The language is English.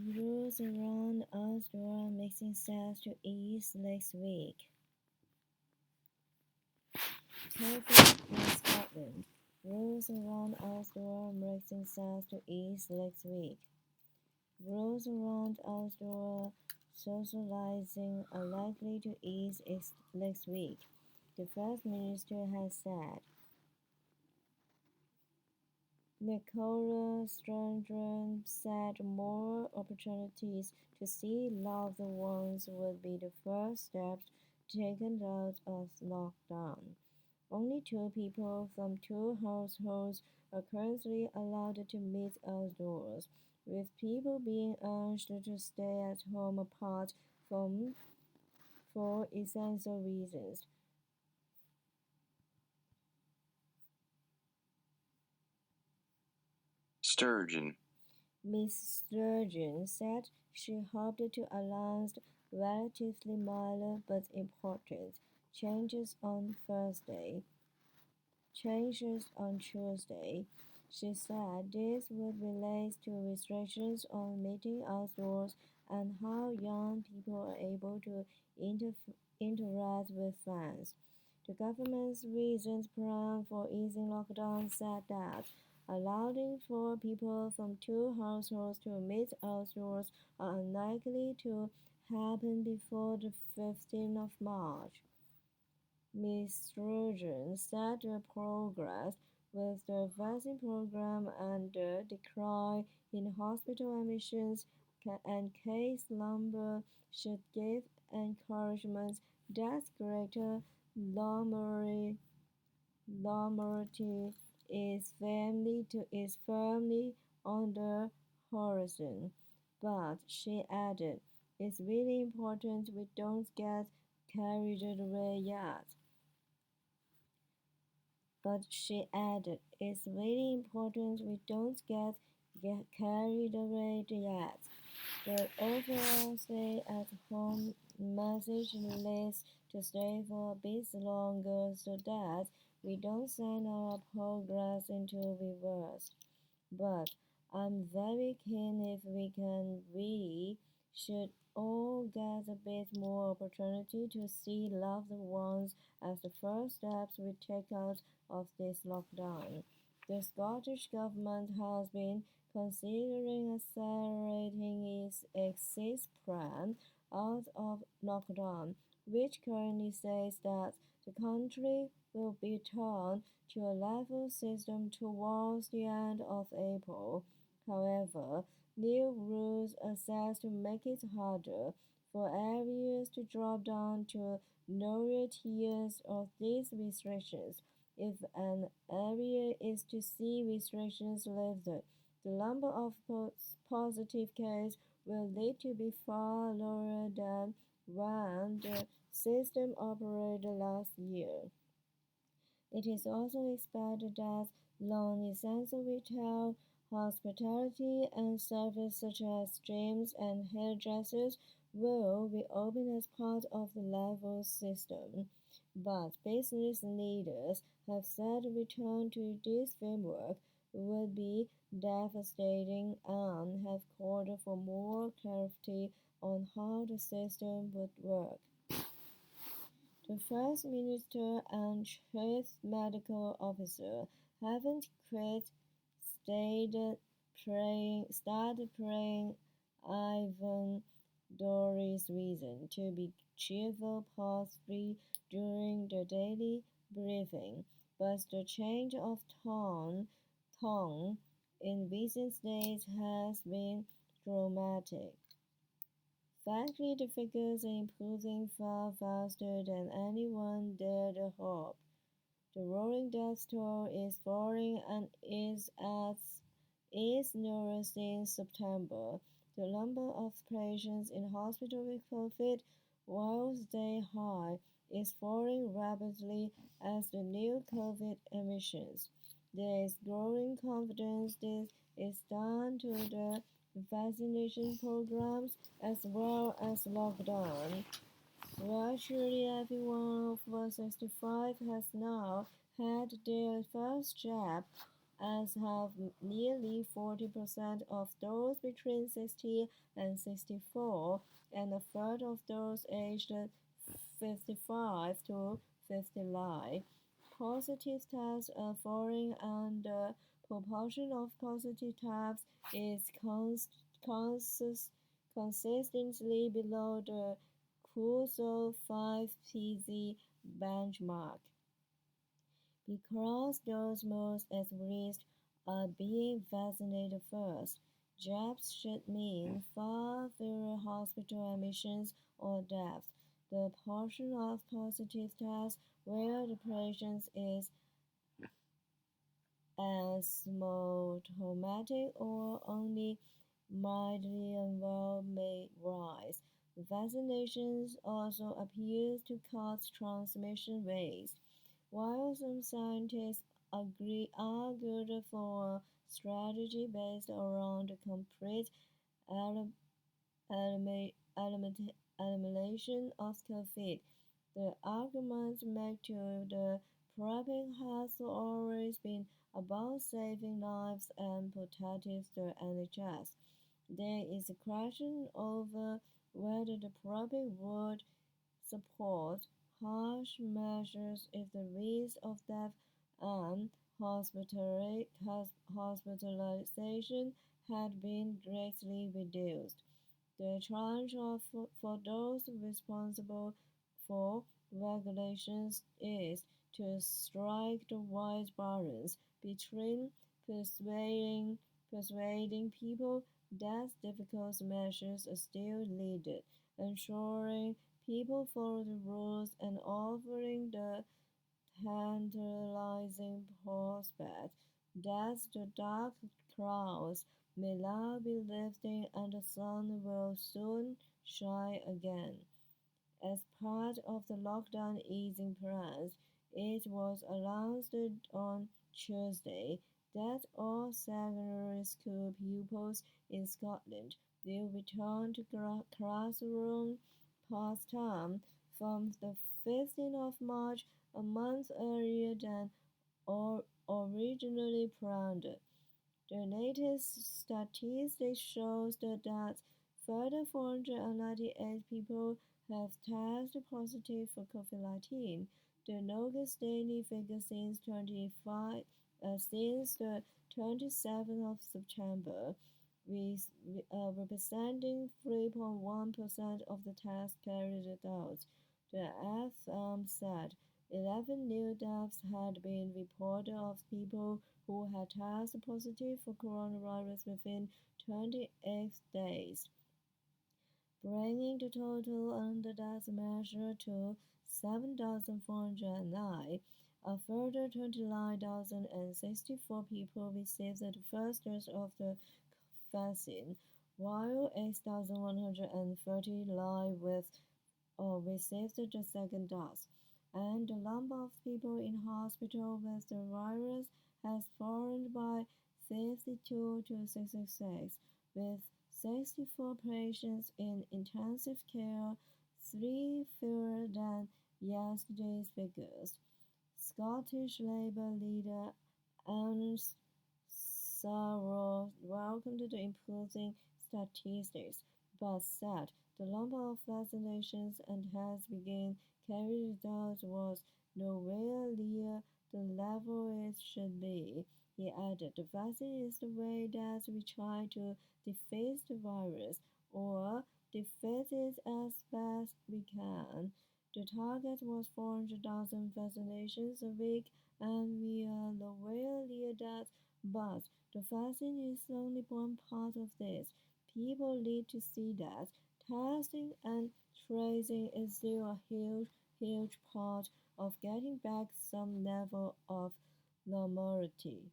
Rules around outdoor mixing set to ease next week. COVID in Scotland. Rules around outdoor mixing set to ease next week. Rules around outdoor socializing are likely to ease next week, the First Minister has said. Nicola Sturgeon said more opportunities to see loved ones would be the first steps taken out of lockdown. Only 2 people from 2 households are currently allowed to meet outdoors, with people being urged to stay at home apart from for essential reasons. Sturgeon. Miss Sturgeon said she hoped to announce relatively minor but important changes on Tuesday. She said this would relate to restrictions on meeting outdoors and how young people are able to interact with friends. The government's recent plan for easing lockdown said that allowing for people from 2 households to meet outdoors are unlikely to happen before the 15th of March. Ms. Sturgeon said the progress with the vaccine program and the decline in hospital admissions and case number should give encouragement that greater normality is firmly on the horizon. But she added, it's really important we don't get carried away yet. But she added, it's really important we don't get carried away yet. The overall stay-at-home message needs to stay for a bit longer so that we don't send our progress into reverse. But I'm very keen if we should all get a bit more opportunity to see loved ones as the first steps we take out of this lockdown. The Scottish Government has been considering accelerating its exit plan out of lockdown, which currently says that the country will be turned to a level system towards the end of April. However, new rules are set to make it harder for areas to drop down to lower tiers of these restrictions. If an area is to see restrictions lifted, the number of positive cases will need to be far lower than when the system operated last year. It is also expected that non-essential retail, hospitality, and services such as gyms and hairdressers will be open as part of the level system. But business leaders have said a return to this framework would be devastating and have called for more clarity on how the system would work. The First Minister and Chief Medical Officer haven't quite started praying Ivan Dory's reason to be cheerful past-3 during the daily briefing, but the change of tone in recent days has been dramatic. Frankly, the figures are improving far faster than anyone dared hope. The rolling death toll is falling and is at its lowest since September. The number of patients in hospital with COVID, while staying high, is falling rapidly as the new COVID admissions. There is growing confidence this is down to the vaccination programs as well as lockdown. Virtually everyone over 65 has now had their first jab as have nearly 40% of those between 60 and 64, and a third of those aged 55 to 59. Positive tests are falling, and the proportion of positive tests is consistently below the crucial 5 PZ benchmark. Because those most at risk are being vaccinated first, jabs should mean far fewer hospital admissions or deaths. The portion of positive tests where the patient is asymptomatic or only mildly unwell may rise. Vaccinations also appear to cut transmission rates. While some scientists argued for a strategy based around the complete elimination of COVID, the argument made to the public has always been about saving lives and protecting the NHS. There is a question over whether the public would support harsh measures if the risk of death and hospitalization had been greatly reduced. The challenge for those responsible for regulations is to strike the right balance between persuading people that difficult measures are still needed, ensuring people follow the rules, and offering the tantalizing prospect that the dark clouds may now be lifting and the sun will soon shine again. As part of the lockdown easing plans, it was announced on Tuesday that all secondary school pupils in Scotland will return to classroom part-time from the 15th of March, a month earlier than originally planned. The latest statistics shows that further 498 people have tested positive for COVID-19, the lowest daily figure since the 27th of September, representing 3.1% of the test carried out. The FM said 11 new deaths had been reported of people who had tested positive for coronavirus within 28 days, bringing the total under that measure to 7,409. A further 29,064 people received the first dose of the vaccine, while 8,130 lie with or received the second dose, and the number of people in hospital with the virus has fallen by 52 to 66, with 64 patients in intensive care, 3 fewer than yesterday's figures. Scottish Labour leader Ernst Sarwar welcomed the improving statistics, but said the number of vaccinations and has been carried out was nowhere near the level it should be. He added, the vaccine is the way that we try to defeat the virus, or defeat it as best we can. The target was 400,000 vaccinations a week, and we are nowhere near that, but the vaccine is only one part of this. People need to see that testing and tracing is still a huge part of getting back some level of normality.